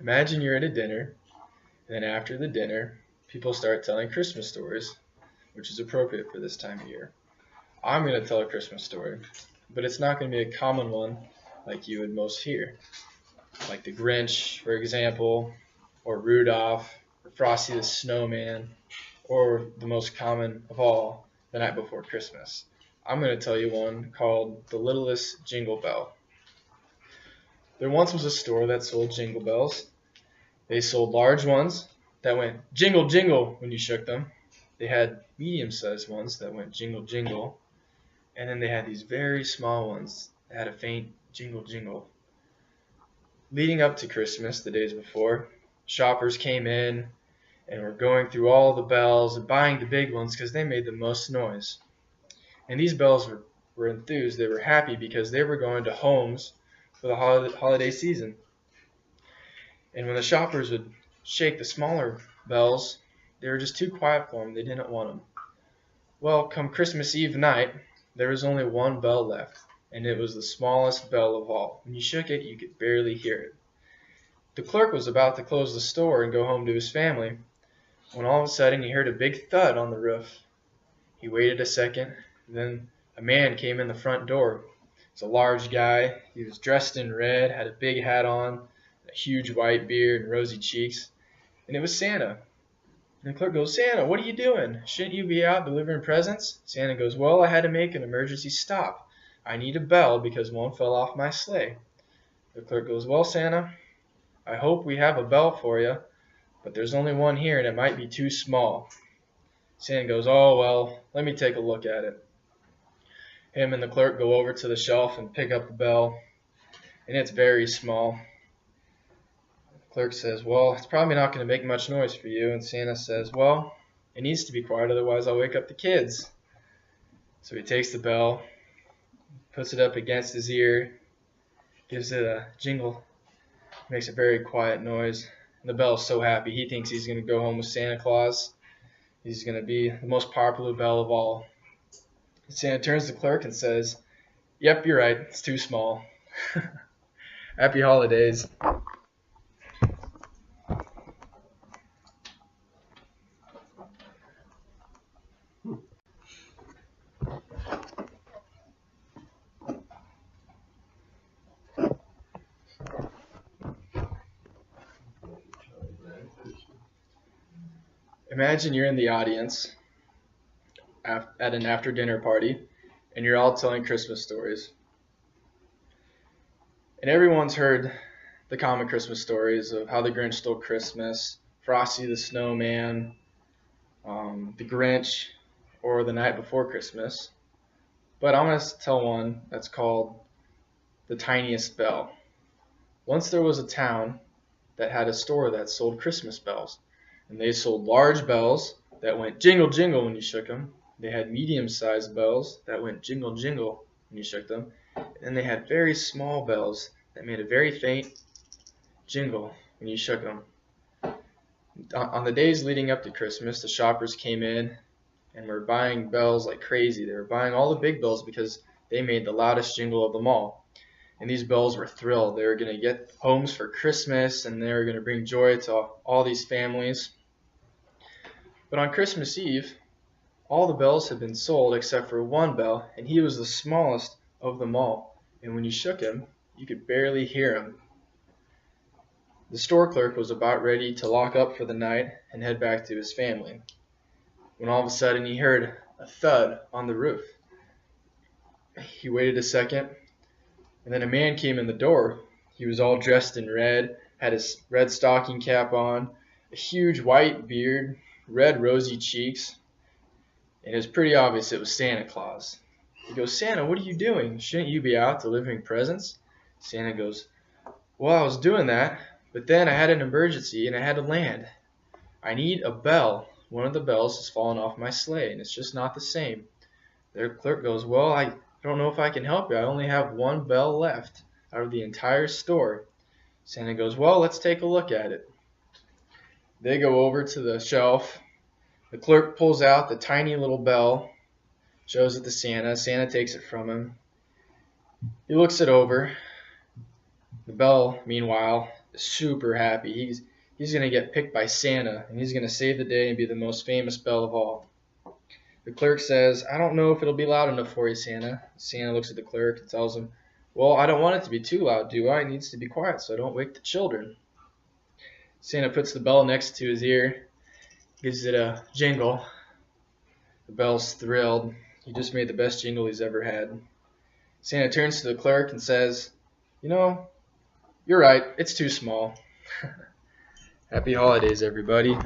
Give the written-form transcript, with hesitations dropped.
Imagine you're at a dinner, and then after the dinner, people start telling Christmas stories, which is appropriate for this time of year. I'm going to tell a Christmas story, but it's not going to be a common one like you would most hear, like the Grinch, for example, or Rudolph, or Frosty the Snowman, or the most common of all, The Night Before Christmas. I'm going to tell you one called The Littlest Jingle Bell. There once was a store that sold jingle bells. They sold large ones that went jingle jingle when you shook them. They had medium-sized ones that went jingle jingle. And then they had these very small ones that had a faint jingle jingle. Leading up to Christmas, the days before, shoppers came in and were going through all the bells and buying the big ones because they made the most noise. And these bells were enthused. They were happy because they were going to homes for the holiday season. And when the shoppers would shake the smaller bells, they were just too quiet for them. They didn't want them. Well, come Christmas Eve night, there was only one bell left, and it was the smallest bell of all. When you shook it, you could barely hear it. The clerk was about to close the store and go home to his family when all of a sudden he heard a big thud on the roof. He waited a second, then a man came in the front door. He was a large guy. He was dressed in red, had a big hat on, a huge white beard, and rosy cheeks, and it was Santa. And the clerk goes, "Santa, what are you doing? Shouldn't you be out delivering presents?" Santa goes, "Well, I had to make an emergency stop. I need a bell because one fell off my sleigh." The clerk goes, "Well, Santa, I hope we have a bell for you, but there's only one here and it might be too small." Santa goes, "Oh, well, let me take a look at it." Him and the clerk go over to the shelf and pick up the bell, and it's very small. The clerk says, "Well, it's probably not going to make much noise for you." And Santa says, "Well, it needs to be quiet, otherwise I'll wake up the kids." So he takes the bell, puts it up against his ear, gives it a jingle, makes a very quiet noise. And the bell's so happy, he thinks he's going to go home with Santa Claus. He's going to be the most popular bell of all. Santa turns to the clerk and says, "Yep, you're right, it's too small." Happy holidays. Imagine you're in the audience at an after-dinner party, and you're all telling Christmas stories. And everyone's heard the common Christmas stories of how the Grinch stole Christmas, Frosty the Snowman, the Grinch, or The Night Before Christmas. But I'm going to tell one that's called The Tiniest Bell. Once there was a town that had a store that sold Christmas bells. And they sold large bells that went jingle jingle when you shook them. They had medium-sized bells that went jingle jingle when you shook them. And they had very small bells that made a very faint jingle when you shook them. On the days leading up to Christmas, the shoppers came in and were buying bells like crazy. They were buying all the big bells because they made the loudest jingle of them all. And these bells were thrilled. They were going to get homes for Christmas, and they were going to bring joy to all these families. But on Christmas Eve, all the bells had been sold except for one bell, and he was the smallest of them all. And when you shook him, you could barely hear him. The store clerk was about ready to lock up for the night and head back to his family, when all of a sudden he heard a thud on the roof. He waited a second, and then a man came in the door. He was all dressed in red, had his red stocking cap on, a huge white beard, red rosy cheeks, and it was pretty obvious it was Santa Claus. He goes, "Santa, what are you doing? Shouldn't you be out delivering presents?" Santa goes, "Well, I was doing that, but then I had an emergency and I had to land. I need a bell. One of the bells has fallen off my sleigh, and it's just not the same." The clerk goes, "Well, I don't know if I can help you. I only have one bell left out of the entire store." Santa goes, "Well, let's take a look at it." They go over to the shelf, The clerk pulls out the tiny little bell, shows it to Santa. Santa takes it from him. He looks it over. The bell, meanwhile, is super happy. He's going to get picked by Santa, and he's going to save the day and be the most famous bell of all. The clerk says, I don't know if it'll be loud enough for you, Santa. Santa looks at the clerk and tells him, well, I don't want it to be too loud, do I? It needs to be quiet so I don't wake the children. Santa puts the bell next to his ear, gives it a jingle. The bell's thrilled. He just made the best jingle he's ever had. Santa turns to the clerk and says, you know, you're right, it's too small. Happy holidays, everybody.